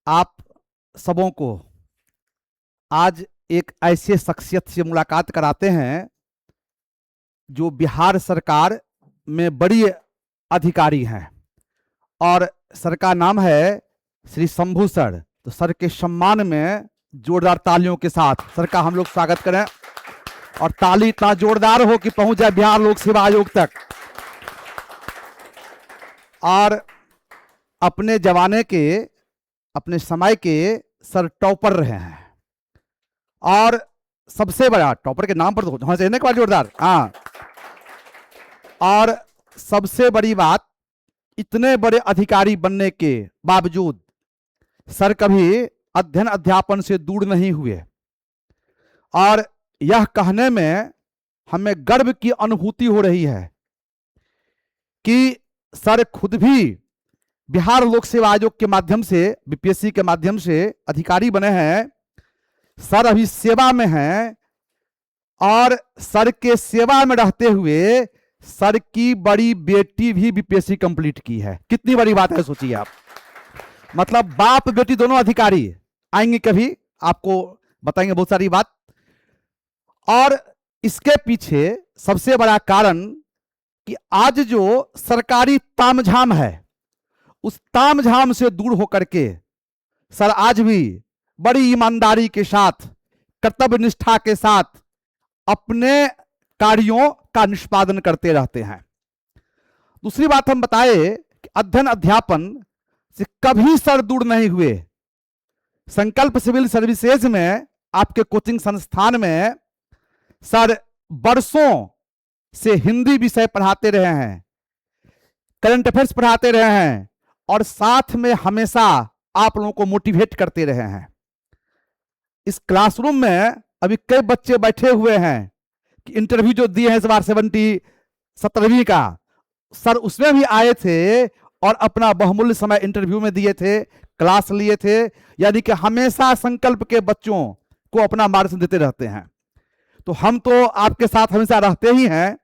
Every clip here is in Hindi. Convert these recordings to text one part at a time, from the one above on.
आप सबों को आज एक ऐसे शख्सियत से मुलाकात कराते हैं जो बिहार सरकार में बड़ी अधिकारी हैं, और सर का नाम है श्री शंभू सर। तो सर के सम्मान में जोरदार तालियों के साथ सर का हम लोग स्वागत करें, और ताली इतना जोरदार हो कि पहुंच जाए बिहार लोक सेवा आयोग तक। और अपने जमाने के, अपने समय के सर टॉपर रहे हैं, और सबसे बड़ा टॉपर के नाम पर तो होना चाहिए ना जोरदार। हाँ, और सबसे बड़ी बात, इतने बड़े अधिकारी बनने के बावजूद सर कभी अध्ययन अध्यापन से दूर नहीं हुए, और यह कहने में हमें गर्व की अनुभूति हो रही है कि सर खुद भी बिहार लोक सेवा आयोग के माध्यम से, बीपीएससी के माध्यम से अधिकारी बने हैं। सर अभी सेवा में हैं, और सर के सेवा में रहते हुए सर की बड़ी बेटी भी बीपीएससी कंप्लीट की है। कितनी बड़ी बात है, सोचिए आप। मतलब बाप बेटी दोनों अधिकारी। आएंगे कभी, आपको बताएंगे बहुत सारी बात। और इसके पीछे सबसे बड़ा कारण कि आज जो सरकारी तामझाम है, उस तामझाम से दूर होकर के सर आज भी बड़ी ईमानदारी के साथ, कर्तव्य निष्ठा के साथ अपने कार्यों का निष्पादन करते रहते हैं। दूसरी बात हम बताए कि अध्ययन अध्यापन से कभी सर दूर नहीं हुए। संकल्प सिविल सर्विसेज में, आपके कोचिंग संस्थान में सर वर्षों से हिंदी विषय पढ़ाते रहे हैं, करंट अफेयर्स पढ़ाते रहे हैं, और साथ में हमेशा आप लोगों को मोटिवेट करते रहे हैं। इस क्लासरूम में अभी कई बच्चे बैठे हुए हैं कि इंटरव्यू जो दिए हैं इस बार 17वीं का, सर उसमें भी आए थे और अपना बहुमूल्य समय इंटरव्यू में दिए थे, क्लास लिए थे। यानी कि हमेशा संकल्प के बच्चों को अपना मार्गदर्शन देते रहते हैं। तो हम तो आपके साथ हमेशा रहते ही हैं।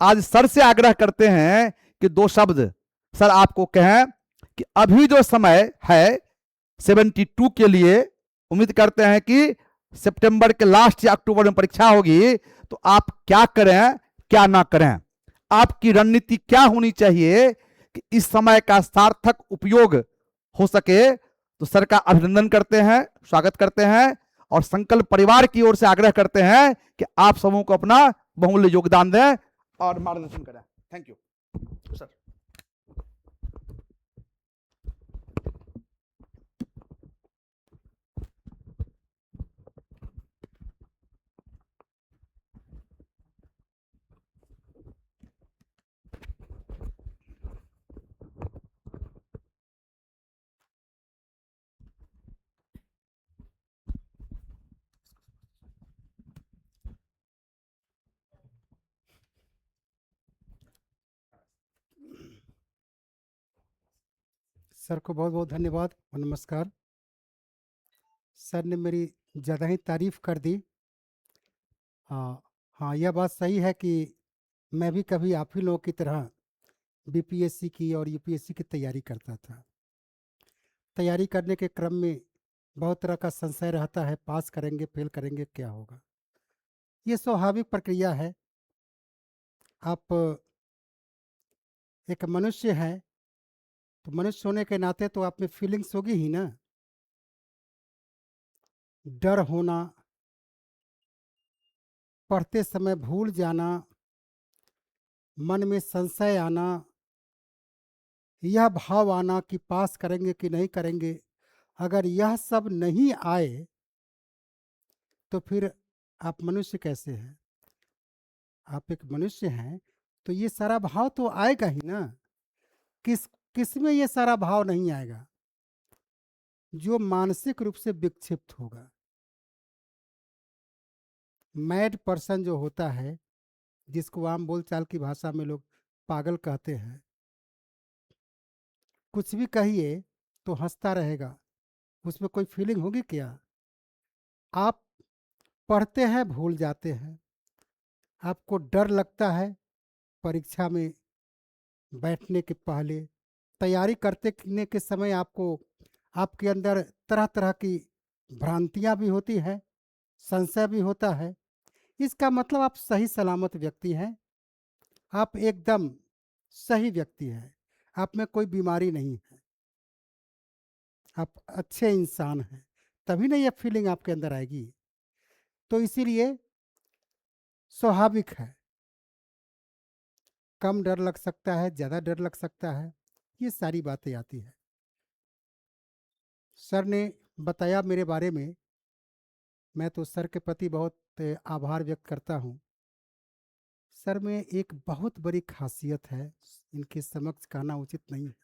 आज सर से आग्रह करते हैं कि 2 शब्द सर आपको कहें कि अभी जो समय है 72 के लिए, उम्मीद करते हैं कि सितंबर के लास्ट या अक्टूबर में परीक्षा होगी, तो आप क्या करें क्या ना करें, आपकी रणनीति क्या होनी चाहिए कि इस समय का सार्थक उपयोग हो सके। तो सर का अभिनंदन करते हैं, स्वागत करते हैं, और संकल्प परिवार की ओर से आग्रह करते हैं कि आप सबों को अपना बहुमूल्य योगदान दें और मार्गदर्शन करें। Thank you sir. सर को बहुत बहुत धन्यवाद और नमस्कार। सर ने मेरी ज़्यादा ही तारीफ कर दी। हाँ हाँ, यह बात सही है कि मैं भी कभी आप ही लोगों की तरह बीपीएससी की और यूपीएससी की तैयारी करता था। तैयारी करने के क्रम में बहुत तरह का संशय रहता है, पास करेंगे फेल करेंगे क्या होगा। ये स्वाभाविक प्रक्रिया है। आप एक मनुष्य हैं, तो मनुष्य होने के नाते तो आप में फीलिंग्स होगी ही ना। डर होना, पढ़ते समय भूल जाना, मन में संशय आना, यह भाव आना कि पास करेंगे कि नहीं करेंगे, अगर यह सब नहीं आए तो फिर आप मनुष्य कैसे हैं। आप एक मनुष्य हैं तो ये सारा भाव तो आएगा ही ना। किस में ये सारा भाव नहीं आएगा? जो मानसिक रूप से विक्षिप्त होगा। मैड पर्सन जो होता है, जिसको आम बोलचाल की भाषा में लोग पागल कहते हैं, कुछ भी कहिए तो हंसता रहेगा, उसमें कोई फीलिंग होगी क्या? आप पढ़ते हैं भूल जाते हैं, आपको डर लगता है परीक्षा में बैठने के पहले, तैयारी करते के समय आपको आपके अंदर तरह तरह की भ्रांतियां भी होती है, संशय भी होता है। इसका मतलब आप सही सलामत व्यक्ति हैं, आप एकदम सही व्यक्ति हैं, आप में कोई बीमारी नहीं है, आप अच्छे इंसान हैं, तभी ना ये फीलिंग आपके अंदर आएगी। तो इसीलिए स्वाभाविक है, कम डर लग सकता है, ज़्यादा डर लग सकता है, ये सारी बातें आती है। सर ने बताया मेरे बारे में, मैं तो सर के प्रति बहुत आभार व्यक्त करता हूँ। सर में एक बहुत बड़ी खासियत है, इनके समक्ष कहना उचित नहीं है।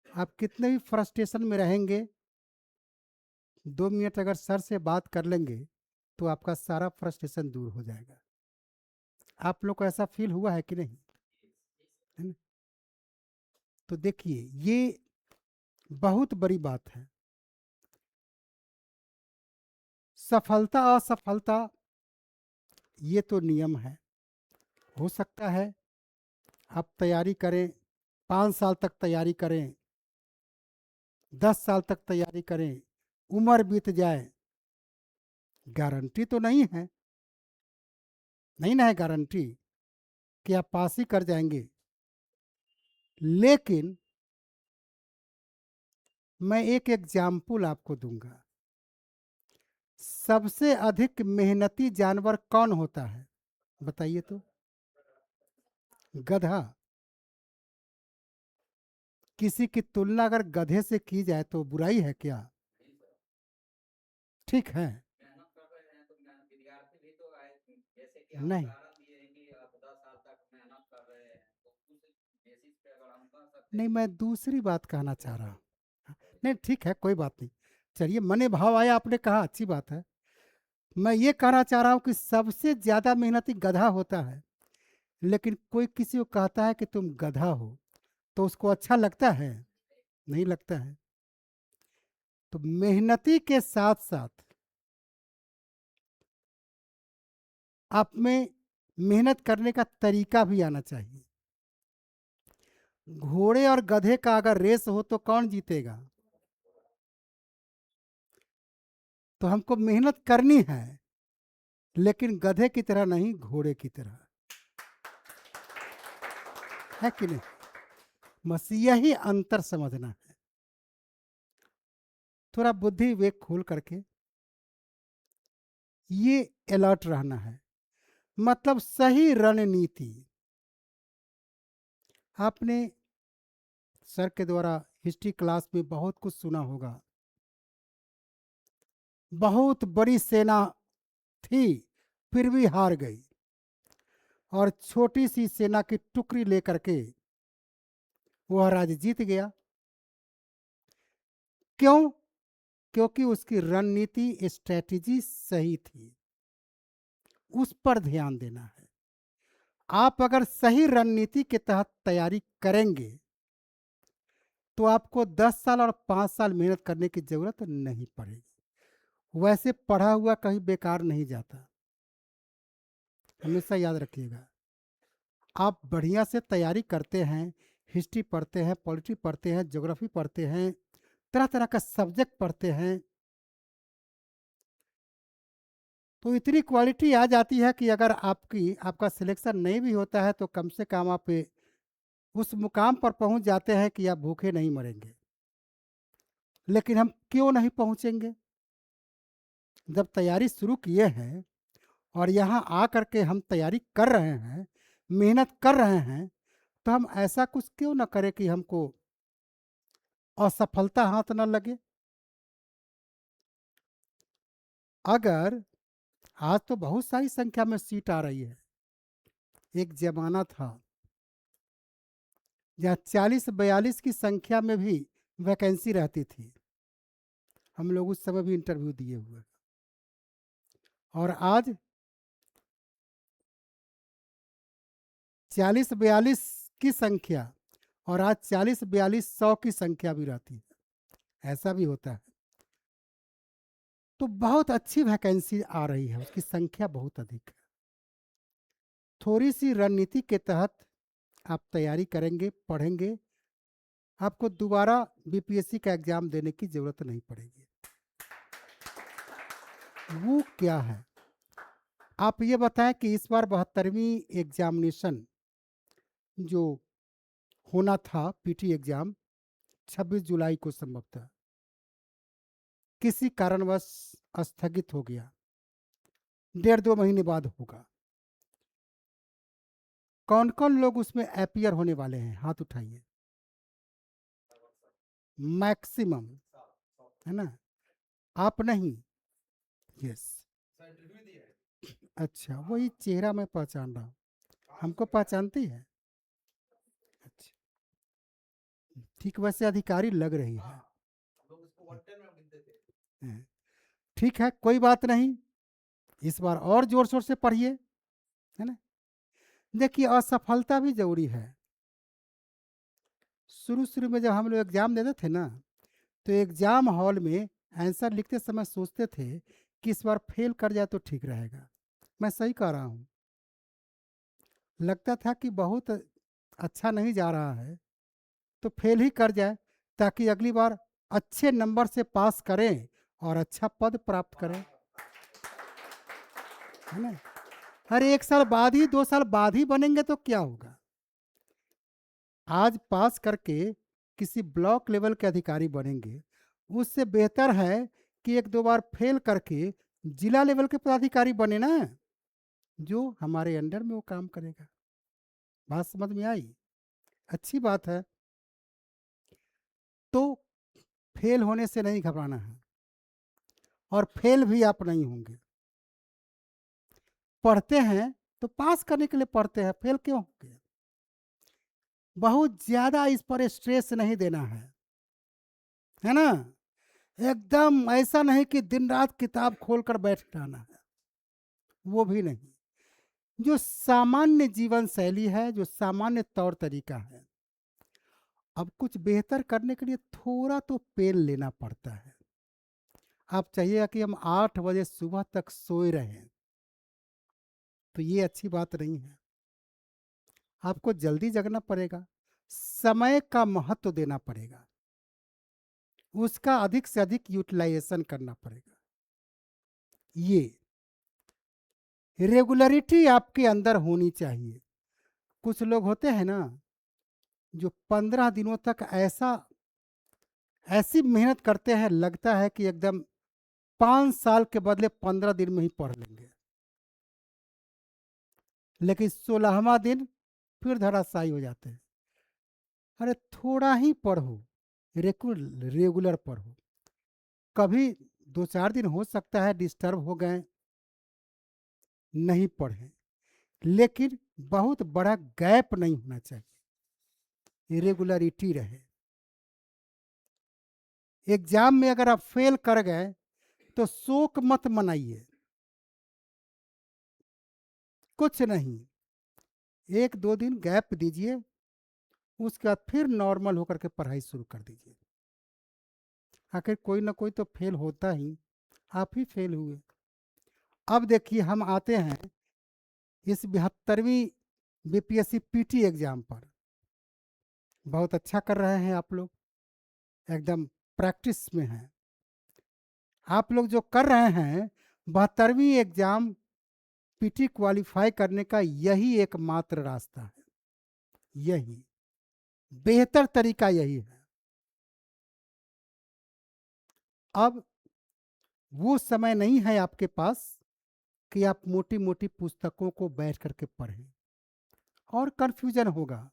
आप कितने भी फ्रस्ट्रेशन में रहेंगे, 2 मिनट अगर सर से बात कर लेंगे तो आपका सारा फ्रस्ट्रेशन दूर हो जाएगा। आप लोग को ऐसा फील हुआ है कि नहीं? है ना? तो देखिए, ये बहुत बड़ी बात है। सफलता असफलता ये तो नियम है। हो सकता है आप तैयारी करें, 5 साल तक तैयारी करें, 10 साल तक तैयारी करें, उम्र बीत जाए, गारंटी तो नहीं है, नहीं ना है गारंटी कि आप पास ही कर जाएंगे। लेकिन मैं एक एग्जाम्पल आपको दूंगा। सबसे अधिक मेहनती जानवर कौन होता है, बताइए तो? गधा। किसी की तुलना अगर गधे से की जाए तो बुराई है क्या? ठीक है। नहीं, नहीं, मैं दूसरी बात कहना चाह रहा हूँ। नहीं, ठीक है, कोई बात नहीं। चलिए, मने भाव आया, आपने कहा, अच्छी बात है। मैं ये कहना चाह रहा हूँ कि सबसे ज्यादा मेहनती गधा होता है। लेकिन कोई किसी को कहता है कि तुम गधा हो तो उसको अच्छा लगता है? नहीं लगता है। तो मेहनती के साथ साथ आप में मेहनत करने का तरीका भी आना चाहिए। घोड़े और गधे का अगर रेस हो तो कौन जीतेगा? तो हमको मेहनत करनी है, लेकिन गधे की तरह नहीं, घोड़े की तरह, है कि नहीं? बस यही अंतर समझना है। थोड़ा बुद्धि विवेक खोल करके ये अलर्ट रहना है। मतलब सही रणनीति। आपने सर के द्वारा हिस्ट्री क्लास में बहुत कुछ सुना होगा। बहुत बड़ी सेना थी, फिर भी हार गई, और छोटी सी सेना की टुकड़ी लेकर के वह राज्य जीत गया। क्यों? क्योंकि उसकी रणनीति, स्ट्रेटेजी सही थी। उस पर ध्यान देना है। आप अगर सही रणनीति के तहत तैयारी करेंगे तो आपको 10 साल और 5 साल मेहनत करने की जरूरत नहीं पड़ेगी। वैसे पढ़ा हुआ कहीं बेकार नहीं जाता, हमेशा याद रखिएगा। आप बढ़िया से तैयारी करते हैं, हिस्ट्री पढ़ते हैं, पॉलिटी पढ़ते हैं, ज्योग्राफी पढ़ते हैं, तरह तरह का सब्जेक्ट पढ़ते हैं, तो इतनी क्वालिटी आ जाती है कि अगर आपका सिलेक्शन नहीं भी होता है तो कम से कम आप उस मुकाम पर पहुंच जाते हैं कि आप भूखे नहीं मरेंगे। लेकिन हम क्यों नहीं पहुंचेंगे? जब तैयारी शुरू किए हैं और यहाँ आ करके हम तैयारी कर रहे हैं, मेहनत कर रहे हैं, तो हम ऐसा कुछ क्यों ना करें कि हमको असफलता हाथ न लगे। अगर आज तो बहुत सारी संख्या में सीट आ रही है, एक जमाना था जहाँ 40-42 की संख्या में भी वैकेंसी रहती थी। हम लोग उस समय भी इंटरव्यू दिए हुए, और आज 40-42 की संख्या, और आज 40-42 100 की संख्या भी रहती है, ऐसा भी होता है। तो बहुत अच्छी वैकेंसी आ रही है, उसकी संख्या बहुत अधिक है। थोड़ी सी रणनीति के तहत आप तैयारी करेंगे, पढ़ेंगे, आपको दोबारा बीपीएससी का एग्जाम देने की जरूरत नहीं पड़ेगी। वो क्या है, आप ये बताएं कि इस बार 72वीं एग्जामिनेशन जो होना था पीटी एग्जाम 26 जुलाई को संभवतः किसी कारणवश स्थगित हो गया, 1.5-2 महीने बाद होगा। कौन कौन लोग उसमें अपीयर होने वाले हैं, हाथ उठाइए। मैक्सिमम, है ना, आप नहीं। यस, अच्छा, वही चेहरा मैं पहचान रहा हूँ, हमको पहचानती है। अच्छा, ठीक, वैसे अधिकारी लग रही है। हैं, ठीक है, कोई बात नहीं, इस बार और जोर शोर से पढ़िए, है ना। देखिए, असफलता भी जरूरी है। शुरू शुरू में जब हम लोग एग्जाम देते थे ना, तो एग्जाम हॉल में आंसर लिखते समय सोचते थे कि इस बार फेल कर जाए तो ठीक रहेगा। मैं सही कह रहा हूँ, लगता था कि बहुत अच्छा नहीं जा रहा है तो फेल ही कर जाए, ताकि अगली बार अच्छे नंबर से पास करें और अच्छा पद प्राप्त करें, है ना। अरे 1 साल बाद ही, 2 साल बाद ही बनेंगे तो क्या होगा। आज पास करके किसी ब्लॉक लेवल के अधिकारी बनेंगे, उससे बेहतर है कि 1-2 बार फेल करके जिला लेवल के पदाधिकारी बने ना, जो हमारे अंडर में वो काम करेगा। बात समझ में आई, अच्छी बात है। तो फेल होने से नहीं घबराना है, और फेल भी आप नहीं होंगे। पढ़ते हैं तो पास करने के लिए पढ़ते हैं, फेल क्यों होंगे। बहुत ज्यादा इस पर स्ट्रेस नहीं देना है ना। एकदम ऐसा नहीं कि दिन रात किताब खोलकर बैठ जाना है, वो भी नहीं। जो सामान्य जीवन शैली है, जो सामान्य तौर तरीका है, अब कुछ बेहतर करने के लिए थोड़ा तो पेन लेना पड़ता है। आप चाहिए कि हम 8 बजे सुबह तक सोए रहें, तो ये अच्छी बात नहीं है। आपको जल्दी जगना पड़ेगा, समय का महत्व देना पड़ेगा, उसका अधिक से अधिक यूटिलाइजेशन करना पड़ेगा। ये रेगुलरिटी आपके अंदर होनी चाहिए। कुछ लोग होते हैं ना, जो 15 दिनों तक ऐसी मेहनत करते हैं, लगता है कि एकदम 5 साल के बदले 15 दिन में ही पढ़ लेंगे, लेकिन 16वां दिन फिर धराशायी हो जाते हैं। अरे थोड़ा ही पढ़ो, रेगुलर पढ़ो। कभी 2-4 दिन हो सकता है डिस्टर्ब हो गए, नहीं पढ़े, लेकिन बहुत बड़ा गैप नहीं होना चाहिए, रेगुलरिटी रहे। एग्जाम में अगर आप फेल कर गए तो शोक मत मनाइए, कुछ नहीं, 1-2 दिन गैप दीजिए, उसके बाद फिर नॉर्मल होकर के पढ़ाई शुरू कर दीजिए। आखिर कोई ना कोई तो फेल होता ही, आप ही फेल हुए। अब देखिए, हम आते हैं इस 72वीं बीपीएससी पीटी एग्जाम पर। बहुत अच्छा कर रहे हैं आप लोग, एकदम प्रैक्टिस में हैं। आप लोग जो कर रहे हैं, 72वीं एग्जाम पीटी क्वालिफाई करने का यही एकमात्र रास्ता है, यही बेहतर तरीका यही है। अब वो समय नहीं है आपके पास कि आप मोटी मोटी पुस्तकों को बैठ करके पढ़ें, और कंफ्यूजन होगा।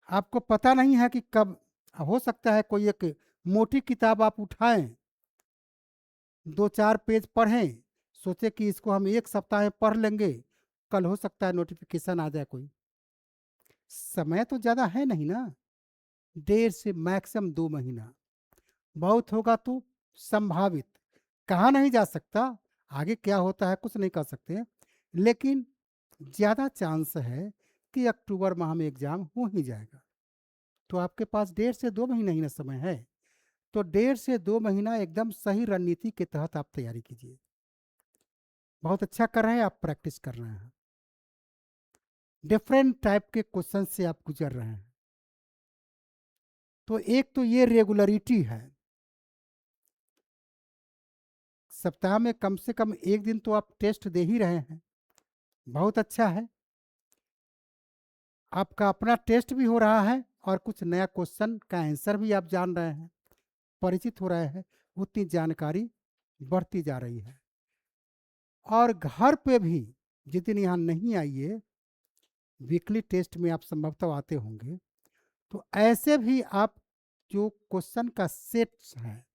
आपको पता नहीं है कि कब, हो सकता है कोई एक मोटी किताब आप उठाएं, 2-4 पेज पढ़ें, सोचे कि इसको हम 1 सप्ताह में पढ़ लेंगे, कल हो सकता है नोटिफिकेशन आ जाए कोई। समय तो ज़्यादा है नहीं ना, 1.5 से मैक्सिमम 2 महीना, बहुत होगा तो संभावित, कहा नहीं जा सकता, आगे क्या होता है कुछ नहीं कर सकते, लेकिन ज़्यादा चांस है कि अक्टूबर माह में एग्ज़ाम हो ही जाएगा। तो आपके पास 1.5 से 2 महीना ही ना समय है, तो 1.5 से 2 महीना एकदम सही रणनीति के तहत आप तैयारी कीजिए। बहुत अच्छा कर रहे हैं आप, प्रैक्टिस कर रहे हैं, डिफरेंट टाइप के क्वेश्चन से आप गुजर रहे हैं। तो एक तो ये रेगुलरिटी है, सप्ताह में कम से कम एक दिन तो आप टेस्ट दे ही रहे हैं, बहुत अच्छा है। आपका अपना टेस्ट भी हो रहा है और कुछ नया क्वेश्चन का आंसर भी आप जान रहे हैं, परिचित हो रहे हैं, उतनी जानकारी बढ़ती जा रही है। और घर पे भी जितनी यहाँ नहीं आई है, वीकली टेस्ट में आप संभवतः आते होंगे, तो ऐसे भी आप जो क्वेश्चन का सेट है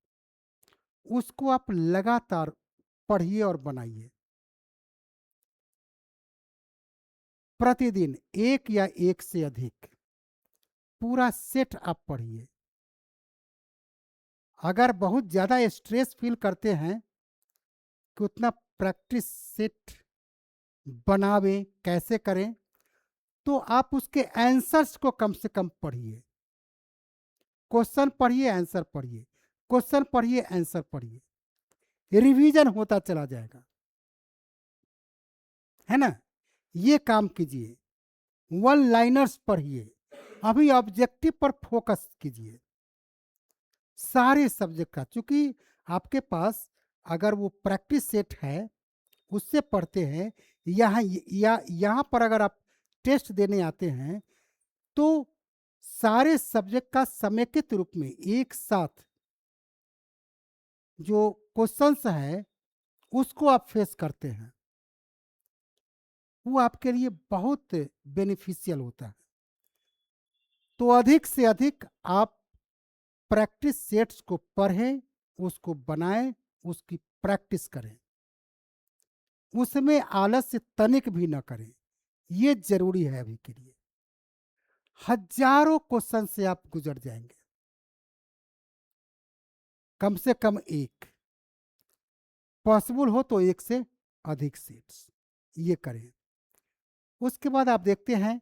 उसको आप लगातार पढ़िए और बनाइए। प्रतिदिन एक या एक से अधिक पूरा सेट आप पढ़िए। अगर बहुत ज़्यादा स्ट्रेस फील करते हैं कि उतना प्रैक्टिस सेट बनावें, कैसे करें, तो आप उसके आंसर्स को कम से कम पढ़िए। क्वेश्चन पढ़िए, आंसर पढ़िए, क्वेश्चन पढ़िए, आंसर पढ़िए, रिवीजन होता चला जाएगा, है ना। ये काम कीजिए। वन लाइनर्स पढ़िए, अभी ऑब्जेक्टिव पर फोकस कीजिए सारे सब्जेक्ट का, क्योंकि आपके पास अगर वो प्रैक्टिस सेट है उससे पढ़ते हैं, यहाँ पर अगर आप टेस्ट देने आते हैं तो सारे सब्जेक्ट का समेकित रूप में एक साथ जो क्वेश्चंस है उसको आप फेस करते हैं, वो आपके लिए बहुत बेनिफिशियल होता है। तो अधिक से अधिक आप प्रैक्टिस सेट्स को पढ़ें, उसको बनाएं, उसकी प्रैक्टिस करें, उसमें आलस्य तनिक भी ना करें, ये जरूरी है अभी के लिए। हजारों क्वेश्चन से आप गुजर जाएंगे, कम से कम एक, पॉसिबल हो तो एक से अधिक सेट्स ये करें। उसके बाद आप देखते हैं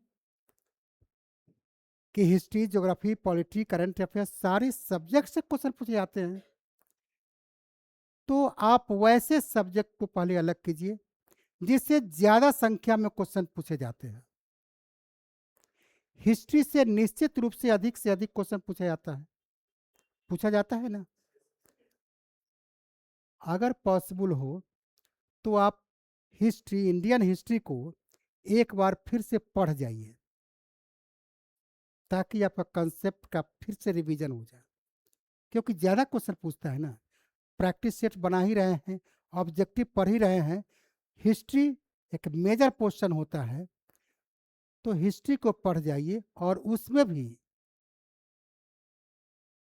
कि history, geography, polity, current affairs सारे सब्जेक्ट से क्वेश्चन पूछे जाते हैं। तो आप वैसे सब्जेक्ट को पहले अलग कीजिए जिससे ज्यादा संख्या में क्वेश्चन पूछे जाते हैं। हिस्ट्री से निश्चित रूप से अधिक क्वेश्चन पूछा जाता है ना। अगर पॉसिबल हो तो आप हिस्ट्री, इंडियन हिस्ट्री को एक बार फिर से पढ़ जाइए ताकि आपका कंसेप्ट का फिर से रिवीजन हो जाए, क्योंकि ज़्यादा क्वेश्चन पूछता है ना। प्रैक्टिस सेट बना ही रहे हैं, ऑब्जेक्टिव पढ़ ही रहे हैं, हिस्ट्री एक मेजर पोर्शन होता है, तो हिस्ट्री को पढ़ जाइए और उसमें भी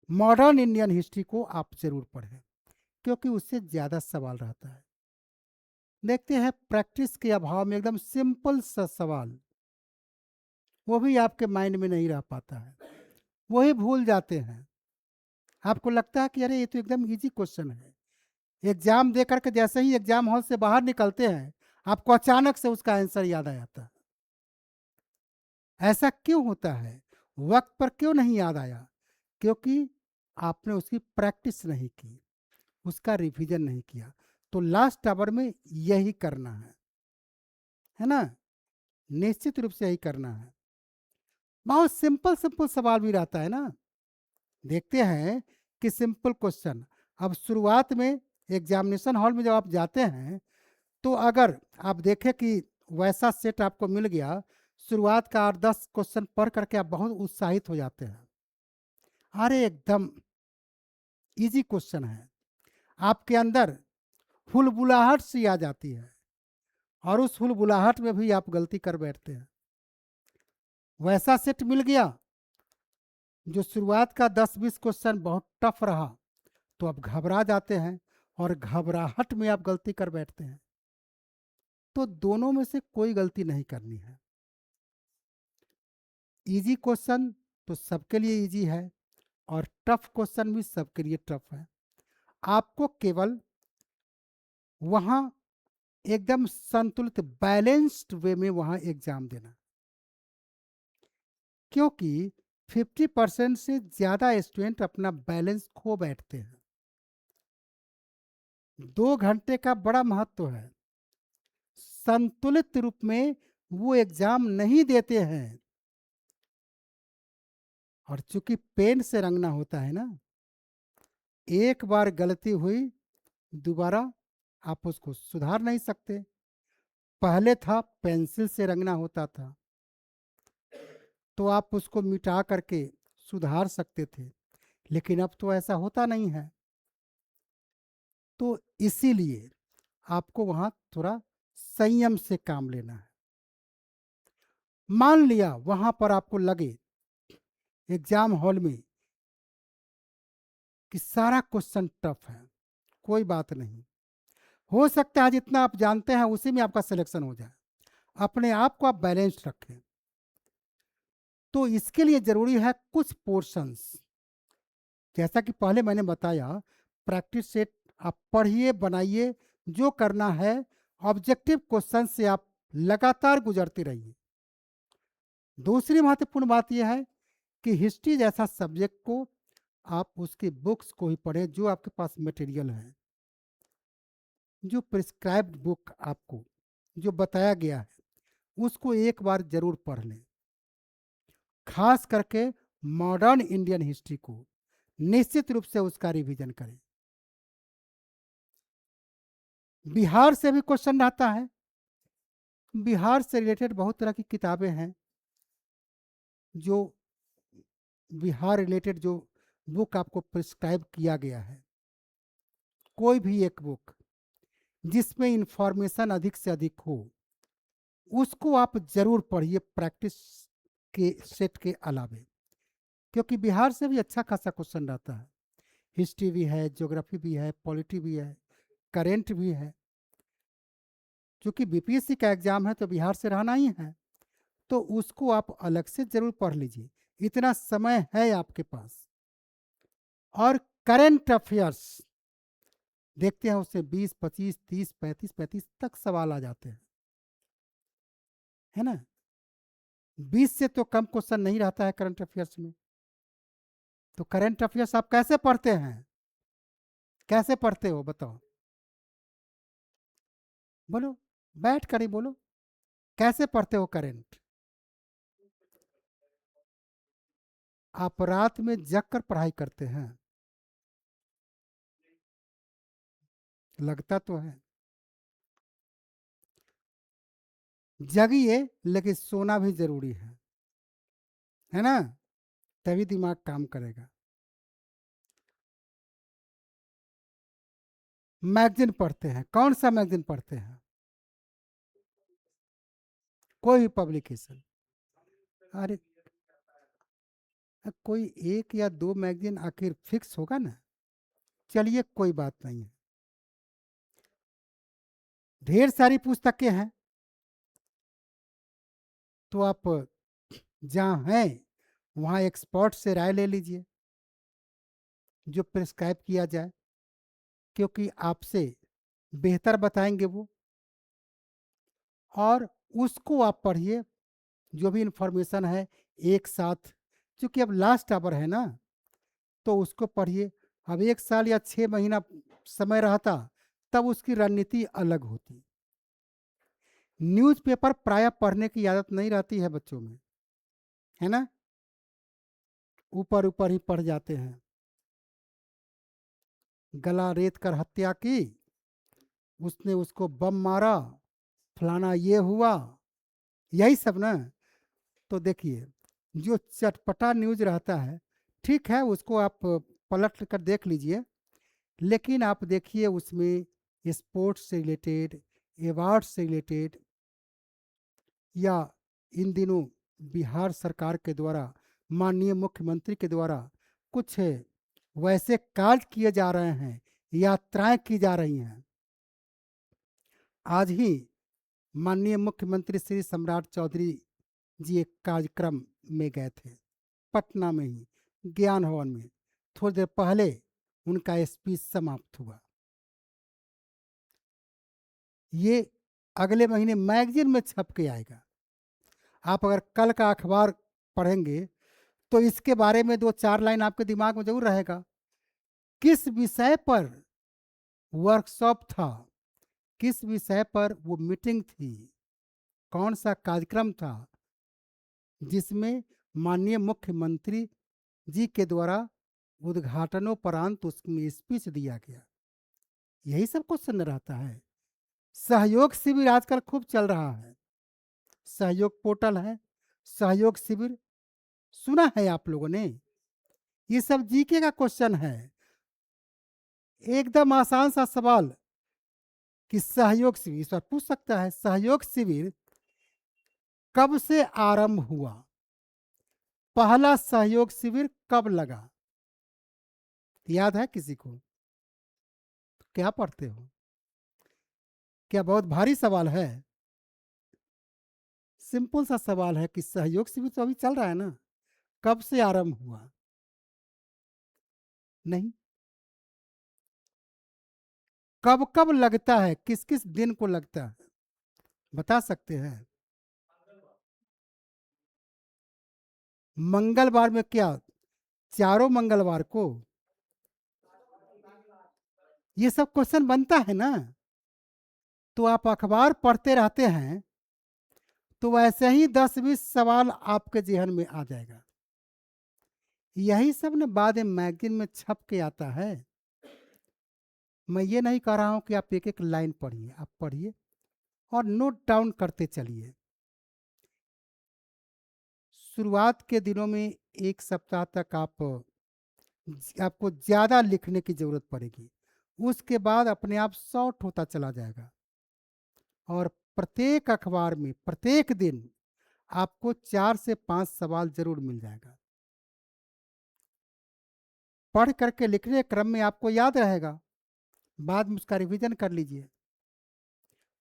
मॉडर्न इंडियन हिस्ट्री को आप जरूर पढ़ें क्योंकि उससे ज़्यादा सवाल रहता है। देखते हैं प्रैक्टिस के अभाव में एकदम सिंपल सा सवाल, वो भी आपके माइंड में नहीं रह पाता है, वही भूल जाते हैं। आपको लगता है कि अरे ये तो एकदम इजी क्वेश्चन है, एग्जाम दे करके जैसे ही एग्जाम हॉल से बाहर निकलते हैं आपको अचानक से उसका आंसर याद आ जाता है। ऐसा क्यों होता है? वक्त पर क्यों नहीं याद आया? क्योंकि आपने उसकी प्रैक्टिस नहीं की, उसका रिवीजन नहीं किया। तो लास्ट आवर में यही करना है ना, निश्चित रूप से यही करना है। बहुत सिंपल सिंपल सवाल भी रहता है ना। देखते हैं कि सिंपल क्वेश्चन, अब शुरुआत में एग्जामिनेशन हॉल में जब आप जाते हैं तो अगर आप देखें कि वैसा सेट आपको मिल गया, शुरुआत का 8-10 क्वेश्चन पढ़ करके आप बहुत उत्साहित हो जाते हैं, अरे एकदम इजी क्वेश्चन है, आपके अंदर हुलबुलाहट सी आ जाती है और उस हुलबुलाहट में भी आप गलती कर बैठते हैं। वैसा सेट मिल गया जो शुरुआत का 10-20 क्वेश्चन बहुत टफ रहा तो आप घबरा जाते हैं और घबराहट में आप गलती कर बैठते हैं। तो दोनों में से कोई गलती नहीं करनी है। इजी क्वेश्चन तो सबके लिए इजी है और टफ क्वेश्चन भी सबके लिए टफ है। आपको केवल वहां एकदम संतुलित बैलेंस्ड वे में वहां एग्जाम देना, क्योंकि 50% से ज्यादा स्टूडेंट अपना बैलेंस खो बैठते हैं। 2 घंटे का बड़ा महत्व है, संतुलित रूप में वो एग्जाम नहीं देते हैं और चूंकि पेन से रंगना होता है ना, एक बार गलती हुई, दोबारा आप उसको सुधार नहीं सकते। पहले था पेंसिल से रंगना होता था, तो आप उसको मिटा करके सुधार सकते थे, लेकिन अब तो ऐसा होता नहीं है। तो इसीलिए आपको वहां थोड़ा संयम से काम लेना है। मान लिया वहां पर आपको लगे एग्जाम हॉल में कि सारा क्वेश्चन टफ है, कोई बात नहीं, हो सकता है जितना आप जानते हैं उसी में आपका सिलेक्शन हो जाए। अपने आप को आप बैलेंस्ड रखें। तो इसके लिए जरूरी है कुछ पोर्शंस, जैसा कि पहले मैंने बताया, प्रैक्टिस सेट आप पढ़िए, बनाइए, जो करना है ऑब्जेक्टिव क्वेश्चन से आप लगातार गुजरते रहिए। दूसरी महत्वपूर्ण बात यह है कि हिस्ट्री जैसा सब्जेक्ट को आप उसकी बुक्स को ही पढ़ें, जो आपके पास मटेरियल है, जो प्रिस्क्राइब्ड बुक आपको जो बताया गया है उसको एक बार जरूर पढ़ लें। खास करके मॉडर्न इंडियन हिस्ट्री को निश्चित रूप से उसका रिवीजन करें। बिहार से भी क्वेश्चन आता है। बिहार से रिलेटेड बहुत तरह की किताबें हैं, जो बिहार रिलेटेड जो बुक आपको प्रिस्क्राइब किया गया है, कोई भी एक बुक जिसमें इंफॉर्मेशन अधिक से अधिक हो, उसको आप जरूर पढ़िए प्रैक्टिस के सेट के अलावे, क्योंकि बिहार से भी अच्छा खासा क्वेश्चन रहता है। हिस्ट्री भी है, ज्योग्राफी भी है, पॉलिटी भी है, करेंट भी है। क्योंकि बीपीएससी का एग्जाम है तो बिहार से रहना ही है, तो उसको आप अलग से जरूर पढ़ लीजिए, इतना समय है आपके पास। और करेंट अफेयर्स देखते हैं, उससे 20, 25, 30, 35 तक सवाल आ जाते हैं, है ना। 20 से तो कम क्वेश्चन नहीं रहता है करंट अफेयर्स में। तो करंट अफेयर्स आप कैसे पढ़ते हैं, कैसे पढ़ते हो बताओ, बोलो, बैठ कर ही बोलो, कैसे पढ़ते हो करंट? आप रात में जग कर पढ़ाई करते हैं, लगता तो है। जगिए, लेकिन सोना भी जरूरी है ना, तभी दिमाग काम करेगा। मैगजीन पढ़ते हैं, कौन सा मैगजीन पढ़ते हैं? कोई भी पब्लिकेशन। अरे कोई एक या दो मैगजीन आखिर फिक्स होगा ना, चलिए कोई बात नहीं है, ढेर सारी पुस्तकें हैं, तो आप जहाँ हैं वहाँ एक्सपर्ट से राय ले लीजिए, जो प्रिस्क्राइब किया जाए, क्योंकि आपसे बेहतर बताएंगे वो। और उसको आप पढ़िए, जो भी इंफॉर्मेशन है एक साथ, क्योंकि अब लास्ट आवर है ना, तो उसको पढ़िए। अब 1 साल या 6 महीना समय रहता तब उसकी रणनीति अलग होती। न्यूज़पेपर प्रायः पढ़ने की आदत नहीं रहती है बच्चों में, है ना, ऊपर ऊपर ही पढ़ जाते हैं। गला रेत कर हत्या की, उसने उसको बम मारा, फलाना ये हुआ, यही सब ना। तो देखिए, जो चटपटा न्यूज रहता है, ठीक है, उसको आप पलट कर देख लीजिए, लेकिन आप देखिए उसमें स्पोर्ट्स से रिलेटेड, अवार्ड से रिलेटेड, या इन दिनों बिहार सरकार के द्वारा, माननीय मुख्यमंत्री के द्वारा कुछ वैसे कार्य किए जा रहे हैं, यात्राएं की जा रही हैं। आज ही माननीय मुख्यमंत्री श्री सम्राट चौधरी जी एक कार्यक्रम में गए थे, पटना में ही ज्ञान भवन में, थोड़ी देर पहले उनका स्पीच समाप्त हुआ। ये अगले महीने मैगजीन में छप के आएगा। आप अगर कल का अखबार पढ़ेंगे तो इसके बारे में 2-4 लाइन आपके दिमाग में जरूर रहेगा। किस विषय पर वर्कशॉप था, किस विषय पर वो मीटिंग थी, कौन सा कार्यक्रम था जिसमें माननीय मुख्यमंत्री जी के द्वारा उद्घाटनोपरांत उसमें स्पीच दिया गया। यही सब क्वेश्चन रहता है। सहयोग शिविर आजकल खूब चल रहा है, सहयोग पोर्टल है, सहयोग शिविर सुना है आप लोगों ने? ये सब जीके का क्वेश्चन है। एकदम आसान सा सवाल कि सहयोग शिविर, इस पर पूछ सकता है सहयोग शिविर कब से आरंभ हुआ, पहला सहयोग शिविर कब लगा? याद है किसी को? क्या पढ़ते हो? क्या बहुत भारी सवाल है? सिंपल सा सवाल है कि सहयोग शिविर तो अभी चल रहा है ना, कब से आरंभ हुआ? नहीं। कब कब लगता है, किस किस दिन को लगता है, बता सकते हैं? मंगलवार में क्या, चारों मंगलवार को? ये सब क्वेश्चन बनता है ना, तो आप अखबार पढ़ते रहते हैं तो वैसे ही 10-20 सवाल आपके जहन में आ जाएगा। यही सब ने बाद में मैगजीन में छप के आता है। मैं ये नहीं कह रहा हूं कि आप एक एक लाइन पढ़िए, आप पढ़िए और नोट डाउन करते चलिए। शुरुआत के दिनों में एक सप्ताह तक आपको ज़्यादा लिखने की ज़रूरत पड़ेगी, उसके बाद अपने आप शॉर्ट होता चला जाएगा और प्रत्येक अखबार में प्रत्येक दिन आपको 4 से 5 सवाल जरूर मिल जाएगा। पढ़ करके लिखने क्रम में आपको याद रहेगा, बाद में उसका रिवीजन कर लीजिए।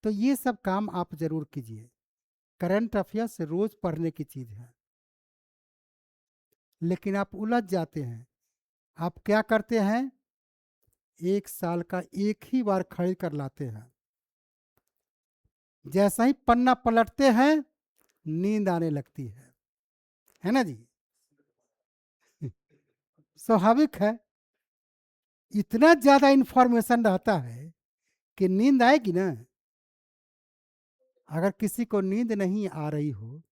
तो ये सब काम आप जरूर कीजिए। करंट अफेयर्स रोज पढ़ने की चीज़ है, लेकिन आप उलझ जाते हैं। आप क्या करते हैं, एक साल का एक ही बार खरीद कर लाते हैं, जैसा ही पन्ना पलटते हैं नींद आने लगती है ना जी? स्वाभाविक है, इतना ज्यादा इंफॉर्मेशन रहता है कि नींद आएगी ना। अगर किसी को नींद नहीं आ रही हो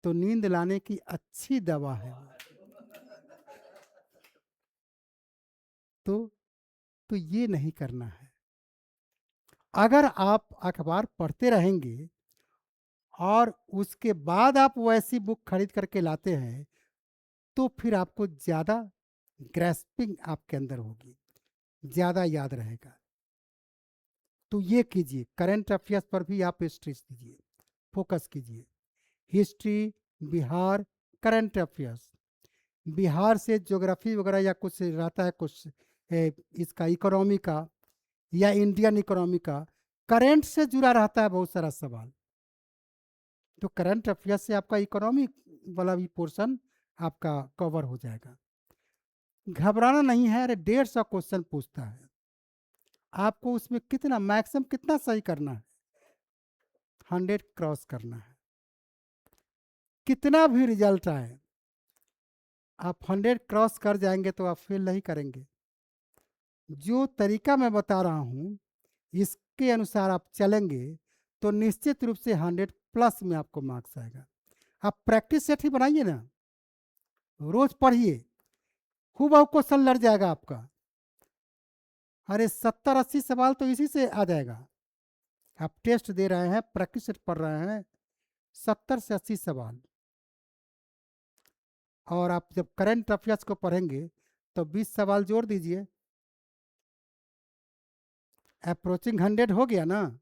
तो नींद लाने की अच्छी दवा है वो। तो ये नहीं करना है। अगर आप अखबार पढ़ते रहेंगे और उसके बाद आप वैसी बुक खरीद करके लाते हैं तो फिर आपको ज़्यादा ग्रेस्पिंग आपके अंदर होगी, ज़्यादा याद रहेगा। तो ये कीजिए, करंट अफेयर्स पर भी आप स्ट्रेस दीजिए, फोकस कीजिए। History, Bihar, current affairs, Bihar से ज्योग्राफी वगैरह या कुछ रहता है, कुछ इसका इकोनॉमी का या इंडियन इकोनॉमी का, करंट से जुड़ा रहता है बहुत सारा सवाल। तो करंट अफेयर्स से आपका इकोनॉमी वाला भी पोर्शन आपका कवर हो जाएगा। घबराना नहीं है, अरे 150 क्वेश्चन पूछता है, आपको उसमें कितना मैक्सिमम कितना सही करना है, 100 क्रॉस करना है। कितना भी रिजल्ट आए, आप 100 क्रॉस कर जाएंगे तो आप फेल नहीं करेंगे। जो तरीका मैं बता रहा हूँ इसके अनुसार आप चलेंगे तो निश्चित रूप से 100 प्लस में आपको मार्क्स आएगा। आप प्रैक्टिस सेट ही बनाइए ना, रोज पढ़िए, खूब अब क्वेश्चन लड़ जाएगा आपका। अरे 70-80 सवाल तो इसी से आ जाएगा। आप टेस्ट दे रहे हैं, प्रैक्टिस सेट पढ़ रहे हैं, 70 से 80 सवाल। और आप जब करंट अफेयर्स को पढ़ेंगे तो 20 सवाल जोड़ दीजिए, अप्रोचिंग 100 हो गया ना।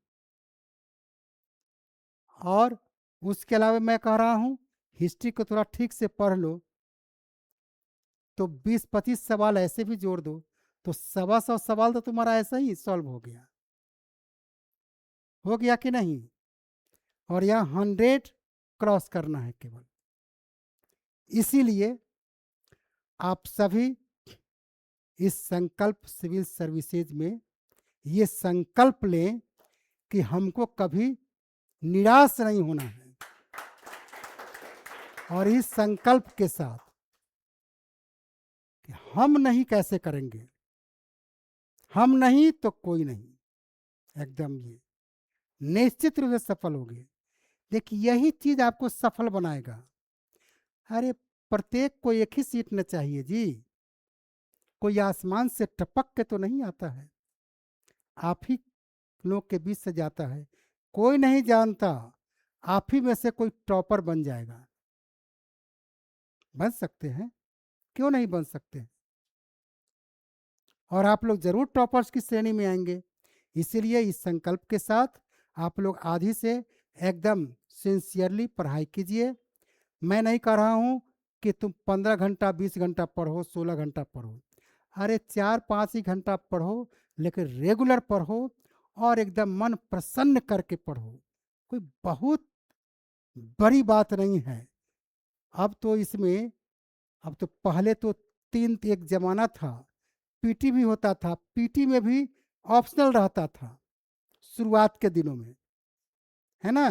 और उसके अलावा मैं कह रहा हूँ हिस्ट्री को थोड़ा ठीक से पढ़ लो तो 20-25 सवाल ऐसे भी जोड़ दो तो 125 सवाल तो तुम्हारा ऐसा ही सॉल्व हो गया कि नहीं? और यहाँ 100 क्रॉस करना है केवल। इसीलिए आप सभी इस संकल्प सिविल सर्विसेज में ये संकल्प लें कि हमको कभी निराश नहीं होना है, और इस संकल्प के साथ कि हम नहीं कैसे करेंगे, हम नहीं तो कोई नहीं, एकदम ये निश्चित रूप से सफल होंगे। देखिए यही चीज आपको सफल बनाएगा। अरे प्रत्येक को एक ही सीट न चाहिए जी, कोई आसमान से टपक के तो नहीं आता है, आप ही लोग के बीच से जाता है। कोई नहीं जानता आप ही में से कोई टॉपर बन जाएगा। बन सकते हैं, क्यों नहीं बन सकते, और आप लोग जरूर टॉपर्स की श्रेणी में आएंगे। इसीलिए इस संकल्प के साथ आप लोग आधी से एकदम सिंसियरली पढ़ाई कीजिए। मैं नहीं कह रहा हूँ कि तुम 15 घंटा 20 घंटा पढ़ो, 16 घंटा पढ़ो, अरे 4-5 ही घंटा पढ़ो, लेकिन रेगुलर पढ़ो और एकदम मन प्रसन्न करके पढ़ो। कोई बहुत बड़ी बात नहीं है। अब तो इसमें, अब तो पहले तो 3 एक जमाना था, पीटी भी होता था, पीटी में भी ऑप्शनल रहता था शुरुआत के दिनों में, है ना।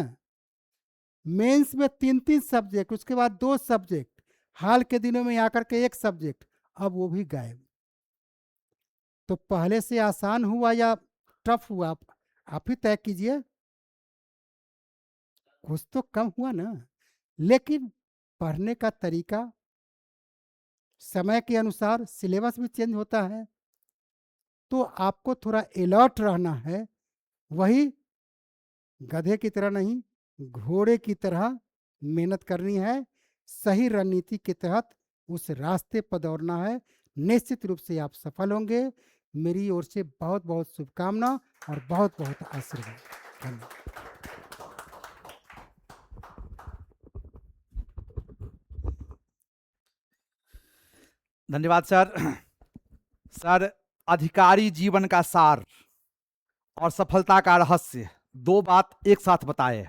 मेंस में 3-3 सब्जेक्ट, उसके बाद 2 सब्जेक्ट, हाल के दिनों में आकर के 1 सब्जेक्ट, अब वो भी गायब। तो पहले से आसान हुआ या टफ हुआ, आप ही तय कीजिए। कुछ तो कम हुआ ना, लेकिन पढ़ने का तरीका समय के अनुसार सिलेबस भी चेंज होता है, तो आपको थोड़ा अलर्ट रहना है। वही गधे की तरह नहीं, घोड़े की तरह मेहनत करनी है, सही रणनीति के तहत उस रास्ते पर दौड़ना है। निश्चित रूप से आप सफल होंगे। मेरी ओर से बहुत बहुत शुभकामना और बहुत बहुत आशीर्वाद। धन्यवाद। धन्यवाद सर। सर, अधिकारी जीवन का सार और सफलता का रहस्य, 2 बात एक साथ बताए।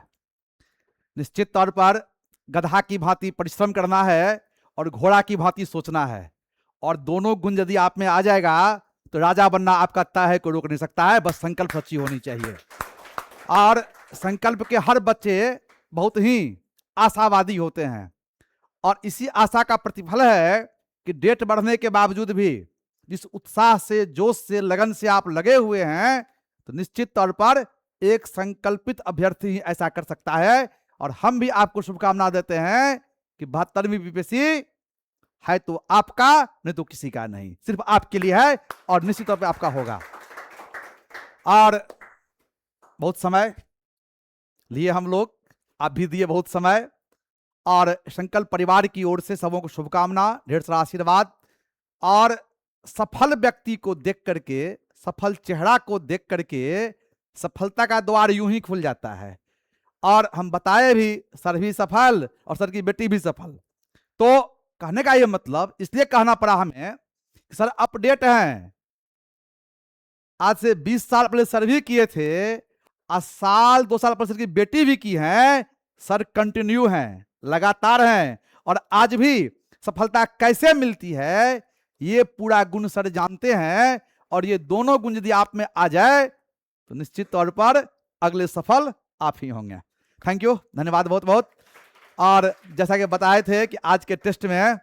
निश्चित तौर पर गधा की भांति परिश्रम करना है और घोड़ा की भांति सोचना है, और दोनों गुण यदि आप में आ जाएगा तो राजा बनना आपका तय है, कोई रोक नहीं सकता है। बस संकल्प सच्ची होनी चाहिए। और संकल्प के हर बच्चे बहुत ही आशावादी होते हैं, और इसी आशा का प्रतिफल है कि डेट बढ़ने के बावजूद भी जिस उत्साह से, जोश से, लगन से आप लगे हुए हैं, तो निश्चित तौर पर एक संकल्पित अभ्यर्थी ही ऐसा कर सकता है। और हम भी आपको शुभकामना देते हैं कि 72वीं बीपीएससी है तो आपका, नहीं तो किसी का नहीं, सिर्फ आपके लिए है, और निश्चित तौर पर आपका होगा। और बहुत समय लिए हम लोग, आप भी दिए बहुत समय, और संकल्प परिवार की ओर से सबों को शुभकामना, ढेर सारा आशीर्वाद। और सफल व्यक्ति को देख करके, सफल चेहरा को देख करके सफलता का द्वार यूं ही खुल जाता है। और हम बताए भी, सर भी सफल और सर की बेटी भी सफल। तो कहने का ये मतलब, इसलिए कहना पड़ा हमें कि सर अपडेट हैं, आज से 20 साल पहले सर भी किए थे, आज साल 2 साल पहले सर की बेटी भी की है, सर कंटिन्यू हैं, लगातार हैं, और आज भी सफलता कैसे मिलती है ये पूरा गुण सर जानते हैं। और ये दोनों गुण यदि आप में आ जाए तो निश्चित तौर पर अगले सफल आप ही होंगे। थैंक यू, धन्यवाद बहुत बहुत। और जैसा कि बताए थे कि आज के टेस्ट में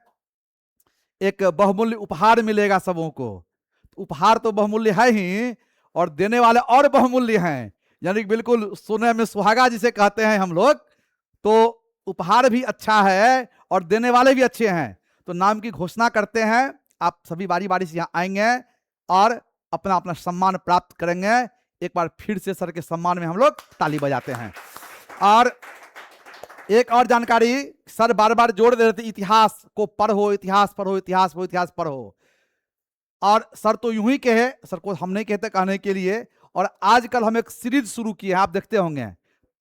एक बहुमूल्य उपहार मिलेगा सबों को। उपहार तो बहुमूल्य है ही, और देने वाले और बहुमूल्य हैं, यानी बिल्कुल सोने में सुहागा जिसे कहते हैं हम लोग। तो उपहार भी अच्छा है और देने वाले भी अच्छे हैं। तो नाम की घोषणा करते हैं, आप सभी बारी बारी से यहाँ आएंगे और अपना अपना सम्मान प्राप्त करेंगे। एक बार फिर से सर के सम्मान में हम लोग ताली बजाते हैं। और एक और जानकारी, सर बार बार जोड़ दे रहे थे, इतिहास को पढ़ो, इतिहास पढ़ो, इतिहास पढ़ो, इतिहास पढ़ो। और सर तो यूं ही कहे, सर को हम नहीं कहते कहने के लिए। और आजकल हम एक सीरीज शुरू किए हैं, आप देखते होंगे,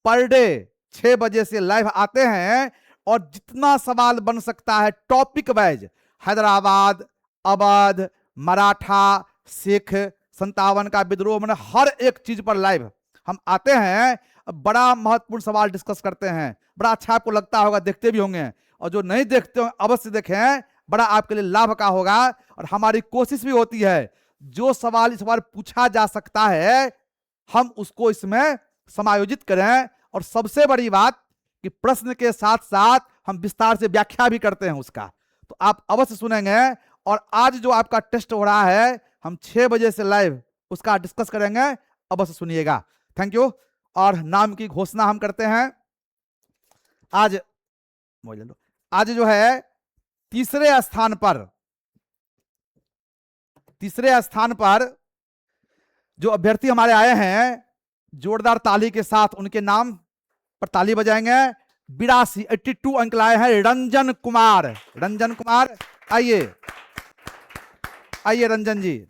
पर डे 6 बजे से लाइव आते हैं, और जितना सवाल बन सकता है टॉपिक वाइज, हैदराबाद, अवध, मराठा, सिख, 57 का विद्रोह, मैंने हर एक चीज पर लाइव हम आते हैं। बड़ा महत्वपूर्ण सवाल डिस्कस करते हैं, बड़ा अच्छा आपको लगता होगा, देखते भी होंगे। और जो नहीं देखते हो अवश्य देखें, बड़ा आपके लिए लाभ का होगा। और हमारी कोशिश भी होती है जो सवाल इस बार पूछा जा सकता है हम उसको इसमें समायोजित करें। और सबसे बड़ी बात कि प्रश्न के साथ साथ हम विस्तार से व्याख्या भी करते हैं उसका, तो आप अवश्य सुनेंगे। और आज जो आपका टेस्ट हो रहा है, हम 6 बजे से लाइव उसका डिस्कस करेंगे, अवश्य सुनिएगा। Thank you. और नाम की घोषणा हम करते हैं। आज जो है तीसरे स्थान पर जो अभ्यर्थी हमारे आए हैं, जोरदार ताली के साथ उनके नाम पर ताली बजाएंगे। 82 अंक लाए हैं रंजन कुमार। आइए रंजन जी,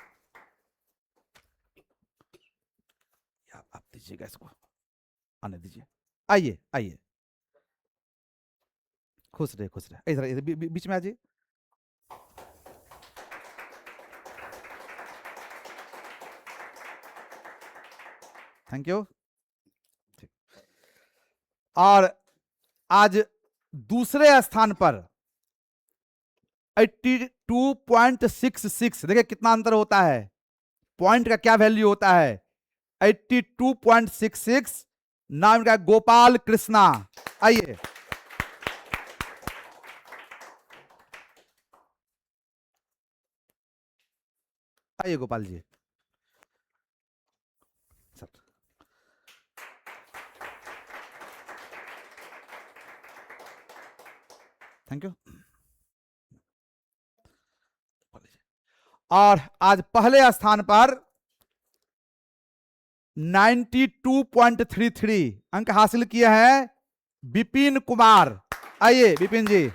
आप दीजिएगा इसको, आने दीजिए। आइए खुश रहे इधर बीच में आ जाइए। Thank you. और आज दूसरे स्थान पर 82.66, देखिए कितना अंतर होता है, पॉइंट का क्या वैल्यू होता है। 82.66, नाम का गोपाल कृष्णा। आइए गोपाल जी। Thank you. और आज पहले स्थान पर 92.33 अंक हासिल किए हैं विपिन कुमार। आइए विपिन जी,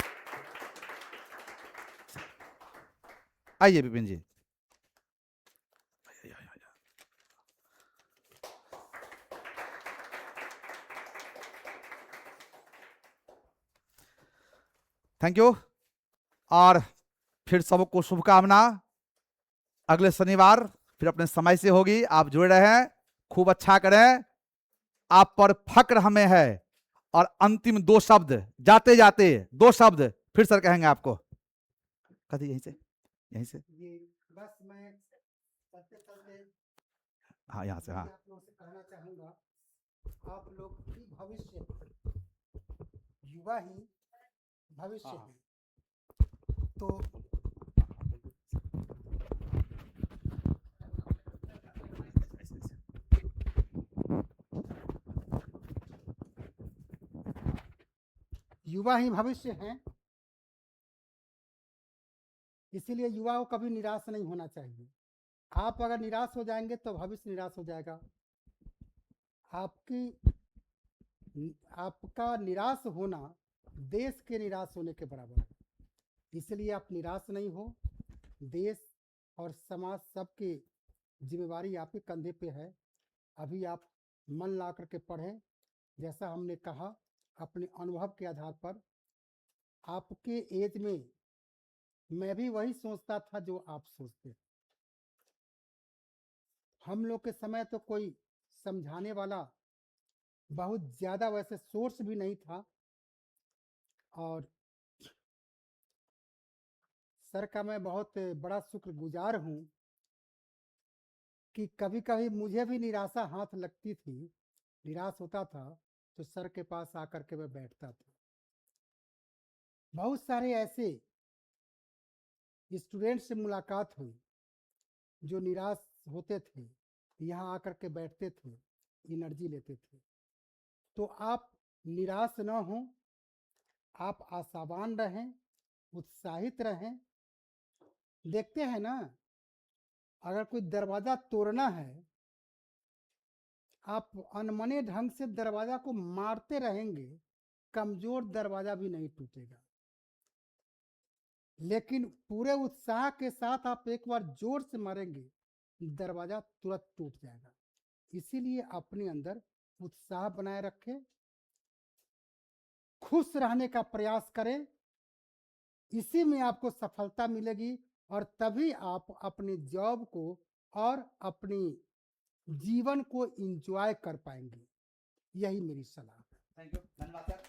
विपिन जी। Thank you. और फिर सबको शुभकामना। अगले शनिवार फिर अपने समय से होगी, आप जुड़े रहें, खूब अच्छा करें। आप पर फक्र हमें है। और अंतिम 2 शब्द, जाते जाते 2 शब्द फिर सर कहेंगे आपको। कभी यहीं से ये बस मैं चलते हाँ, यहाँ से, हाँ। आप लोगों से कहना चाहूंगा, आप लोग ही भविष्य, युवा ही भविष्य है। तो युवा ही भविष्य हैं, इसीलिए युवा को कभी निराश नहीं होना चाहिए। आप अगर निराश हो जाएंगे तो भविष्य निराश हो जाएगा। आपका निराश होना देश के निराश होने के बराबर है। इसलिए आप निराश नहीं हो। देश और समाज सबकी जिम्मेवारी आपके कंधे पे है। अभी आप मन ला करके पढ़ें। जैसा हमने कहा, अपने अनुभव के आधार पर, आपके एज में मैं भी वही सोचता था जो आप सोचते। हम लोग के समय तो कोई समझाने वाला बहुत ज़्यादा वैसे सोर्स भी नहीं था। और सर का मैं बहुत बड़ा शुक्रगुजार हूँ कि कभी कभी मुझे भी निराशा हाथ लगती थी, निराश होता था तो सर के पास आकर के मैं बैठता था। बहुत सारे ऐसे स्टूडेंट से मुलाकात हुई जो निराश होते थे, यहाँ आकर के बैठते थे, एनर्जी लेते थे। तो आप निराश न हो, आप आशावान रहें, उत्साहित रहें। देखते हैं ना, अगर कोई दरवाज़ा तोड़ना है, आप अनमने ढंग से दरवाज़ा को मारते रहेंगे, कमज़ोर दरवाज़ा भी नहीं टूटेगा। लेकिन पूरे उत्साह के साथ आप एक बार जोर से मारेंगे, दरवाज़ा तुरंत टूट जाएगा। इसीलिए अपने अंदर उत्साह बनाए रखें, खुश रहने का प्रयास करें। इसी में आपको सफलता मिलेगी और तभी आप अपने जॉब को और अपनी जीवन को एंजॉय कर पाएंगे। यही मेरी सलाह है। थैंक यू, धन्यवाद सर।